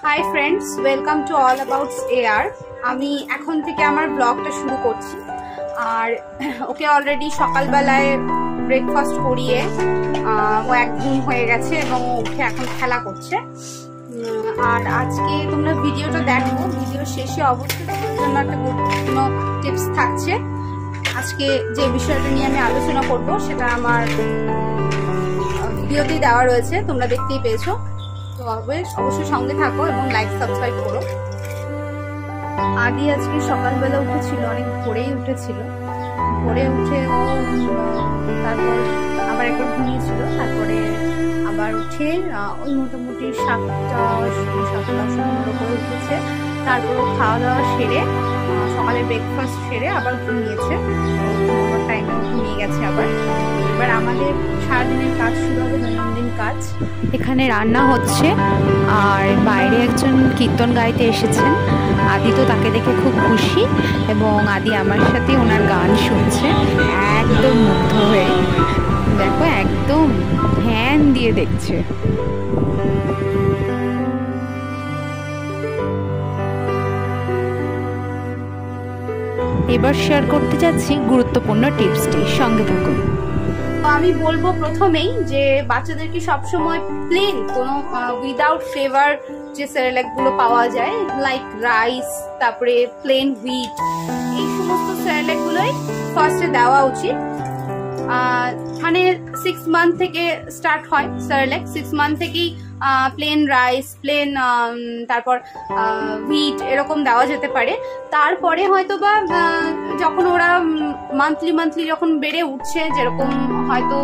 Hi friends, welcome to all about AR। আমি এখন থেকে আমার ব্লগটা শুরু করছি। আর ওকে অলরেডি সকালবেলায় ব্রেকফাস্ট করিয়ে ও একদিন হয়ে গেছে এবং ও উঠে এখন খেলা করছে। আর আজকে তোমরা ভিডিওটা দেখো, ভিডিও শেষে অবশ্যই তোমাদের জন্য একটা গুরুত্বপূর্ণ টিপস থাকছে। আজকে যে বিষয়টা নিয়ে আমি আলোচনা করব সেটা আমার ভিডিওতেই দেওয়া রয়েছে, তোমরা দেখতেই পেয়েছো। তো অবশ্যই সঙ্গে থাকো এবং লাইক সাবস্ক্রাইব করো। আদি আজকে সকালবেলা উঠেছিল, অনেক ভোরেই উঠেছিল। ভোরে উঠে ও তারপর আবার একবার ঘুমিয়েছিল, তারপরে আবার উঠে ওই মোটামুটি 7টা করে উঠেছে। তারপর খাওয়া দাওয়া সেরে সকালে ব্রেকফাস্ট সেরে আবার ঘুমিয়েছে, ঘুমানোর টাইমে ঘুমিয়ে গেছে আবার। এবার আমাদের সারাদিনের কাজ শুরু হবে, দৈনন্দিন কাজ। এখানে রান্না হচ্ছে আর বাইরে একজন কীর্তন গাইতে এসেছেন। আদি তো তাকে দেখে খুব খুশি এবং আদি আমার সাথে ওনার গান শুনছে একদম মুগ্ধ হয়ে। দেখো, একদম ধ্যান দিয়ে দেখছে। এবার শেয়ার করতে যাচ্ছি গুরুত্বপূর্ণ টিপসটি, সঙ্গে থাকুন। আমি বলবো প্রথমেই যে বাচ্চাদেরকে সবসময় প্লেন কোনো উইদাউট ফ্লেভার যে সেরেল্যাক গুলো পাওয়া যায়, লাইক রাইস, তারপরে প্লেন হুইট, এই সমস্ত সেরেল্যাক গুলোই ফার্স্টে দেওয়া উচিত। মানে 6 মান্থ থেকে স্টার্ট হয় সেরেল্যাক। 6 মান্থ থেকেই প্লেন রাইস, প্লেন তারপর হুইট এরকম দেওয়া যেতে পারে। তারপরে হয়তো বা যখন ওরা মান্থলি যখন বেড়ে উঠছে, যেরকম হয়তো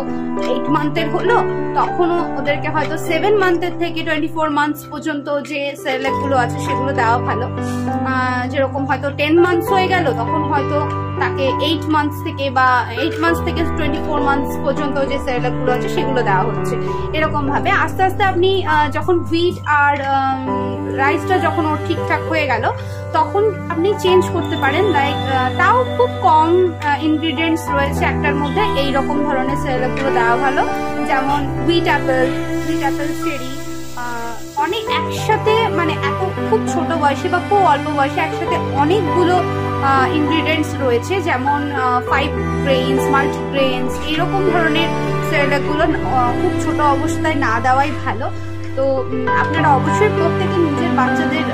8 মান্থের হলো, তখনও ওদেরকে হয়তো 7 মান্থের থেকে 24 মান্থস পর্যন্ত যে সেরেল্যাক গুলো আছে সেগুলো দেওয়া ভালো। যেরকম হয়তো 10 মান্থস হয়ে গেল, তখন হয়তো তাকে 8 মান্থস থেকে 24 মান্থস পর্যন্ত যে সেরেল্যাক গুলো আছে সেগুলো দেওয়া হচ্ছে। এরকম ভাবে আস্তে আস্তে আপনি যখন হুইট আর রাইসটা যখন ওর ঠিকঠাক হয়ে গেল, তখন আপনি চেঞ্জ করতে পারেন। লাইক তাও খুব কম ইনগ্রিডিয়েন্টস রয়েছে একটার মধ্যে, এই রকম ধরনের সেরেল্যাক গুলো দেওয়া ভালো। যেমন হুইট অ্যাপেল, চেরি, অনেক একসাথে, মানে এত খুব ছোট বয়সে বা খুব অল্প বয়সে একসাথে অনেকগুলো ইনগ্রিডিয়েন্টস রয়েছে, যেমন 5 গ্রেইনস, মাল্টিগ্রেইনস, এইরকম ধরনের সেরেল্যাক গুলো খুব ছোট অবস্থায় না দেওয়াই ভালো। তো আপনারা অবশ্যই প্রত্যেকে নিজের বাচ্চাদের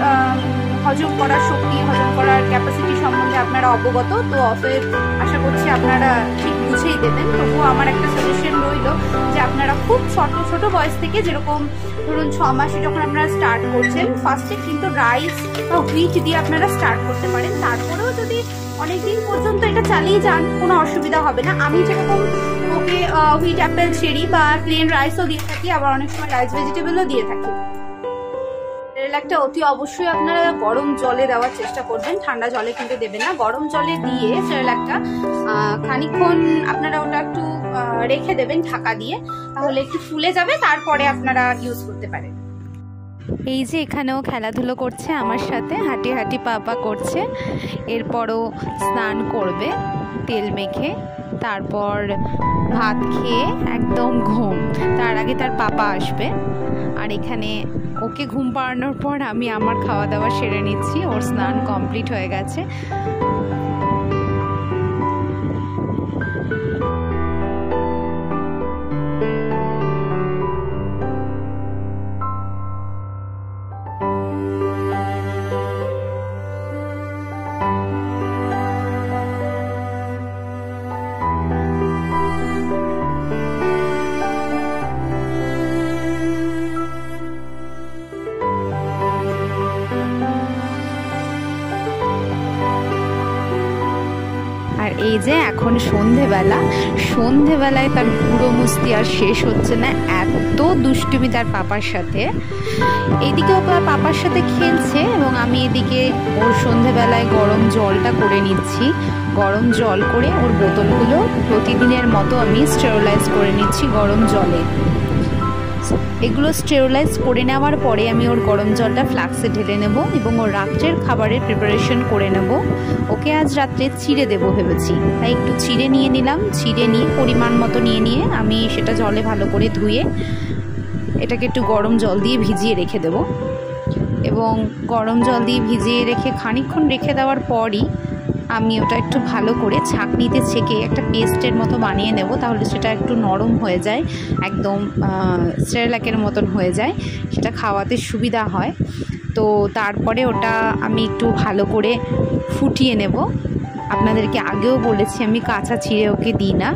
হজম করার শক্তি, হজম করার ক্যাপাসিটি সম্বন্ধে আপনারা অবগত। তো অতএব আশা করছি আপনারা ঠিক বুঝেই দেবেন। তবুও আমার একটা সাজেশন রইল যে আপনারা খুব ছোট বয়স থেকে, যেরকম ধরুন 6 মাসে যখন আপনারা স্টার্ট করছেন, ফার্স্টে কিন্তু রাইস বা হুইট দিয়ে আপনারা স্টার্ট করতে পারেন। তারপরেও যদি অনেকদিন পর্যন্ত এটা চালিয়ে যান, কোনো অসুবিধা হবে না। আমি যেরকম ওকে হুইট অ্যাপেল, চেরি বা প্লেন রাইসও দিয়ে থাকি, আবার অনেক সময় রাইস ভেজিটেবলও দিয়ে থাকি। সেরেল্যাকটা অতি অবশ্যই আপনারা গরম জলে দেওয়ার চেষ্টা করবেন, ঠান্ডা জলে কিন্তু দেবেন না। গরম জলে দিয়ে সেরেল্যাকটা খানিকক্ষণ আপনারা ওটা একটু রেখে দেবেন ঢাকা দিয়ে, তাহলে একটু ফুলে যাবে, তারপরে আপনারা ইউজ করতে পারেন। এই যে এখানেও খেলাধুলো করছে আমার সাথে, হাঁটি পা করছে। এরপরও স্নান করবে তেল মেখে, তারপর ভাত খেয়ে একদম ঘুম। তার আগে তার পাপা আসবে। আর এখানে ওকে ঘুম পাড়ানোর পর আমি আমার খাওয়া দাওয়া সেরে নিচ্ছি। ওর স্নান কমপ্লিট হয়ে গেছে। আর এই যে এখন সন্ধেবেলায় তার পুরো মস্তি আর শেষ হচ্ছে না, এত দুষ্টুমি তার পাপার সাথে। এইদিকে ও তার পাপার সাথে খেলছে এবং আমি এদিকে ওর সন্ধেবেলায় গরম জলটা করে নিচ্ছি। গরম জল করে ওর বোতলগুলো প্রতিদিনের মতো আমি স্টেরিলাইজ করে নিচ্ছি গরম জলে। এগুলো স্টেরিলাইজ করে নেওয়ার পরে আমি ওর গরম জলটা ফ্লাক্সে ঢেলে নেব এবং ওর রাত্রের খাবারের প্রিপারেশন করে নেব। ওকে আজ রাত্রে চিড়ে দেবো ভেবেছি, তাই একটু চিড়ে নিয়ে নিলাম। চিড়ে নিয়ে পরিমাণ মতো নিয়ে আমি সেটা জলে ভালো করে ধুয়ে এটাকে একটু গরম জল দিয়ে ভিজিয়ে রেখে দেবো। এবং গরম জল দিয়ে ভিজিয়ে রেখে খানিকক্ষণ রেখে দেওয়ার পরই আমি ওটা একটু ভালো করে ছাঁকনিতে ছেঁকে একটা পেস্টের মতো বানিয়ে নেব, তাহলে সেটা একটু নরম হয়ে যায়, একদম সেরেলাকের মতন হয়ে যায়, সেটা খাওয়াতে সুবিধা হয়। তো তারপরে ওটা আমি একটু ভালো করে ফুটিয়ে নেব। আপনাদেরকে আগেও বলেছি আমি কাঁচা চিড়ে ওকে দিই না।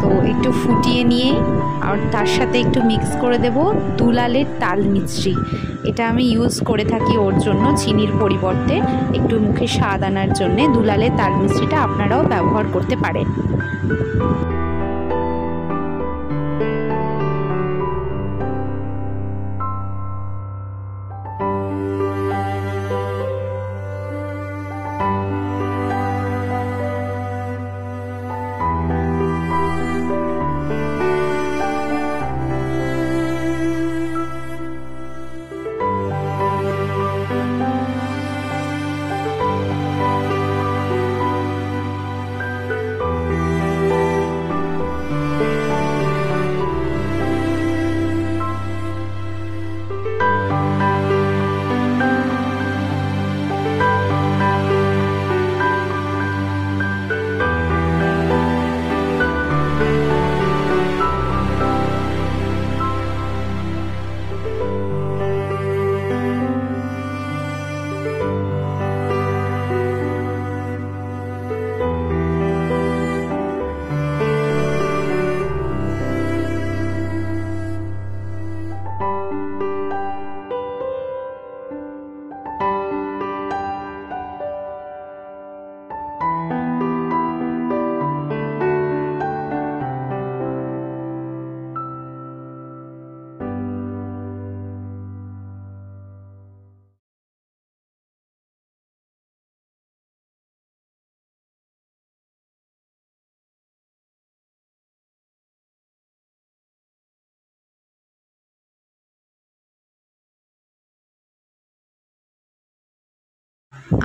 তো একটু ফুটিয়ে নিয়ে আর তার সাথে একটু মিক্স করে দেব দুলালের তাল মিছরি। এটা আমি ইউজ করে থাকি ওর জন্য, চিনির পরিবর্তে একটু মুখে স্বাদ আনার জন্যে দুলালের তাল মিছরিটা আপনারাও ব্যবহার করতে পারেন।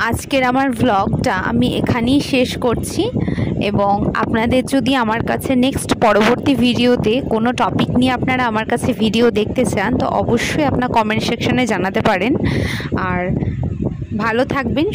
আজকের আমার ভ্লগটা আমি এখানেই শেষ করছি, এবং আপনাদের যদি আমার কাছে নেক্সট পরবর্তী ভিডিওতে কোনো টপিক নিয়ে আপনারা আমার কাছে ভিডিও দেখতে চান তো অবশ্যই আপনার কমেন্ট সেকশনে জানাতে পারেন। আর ভালো থাকবেন।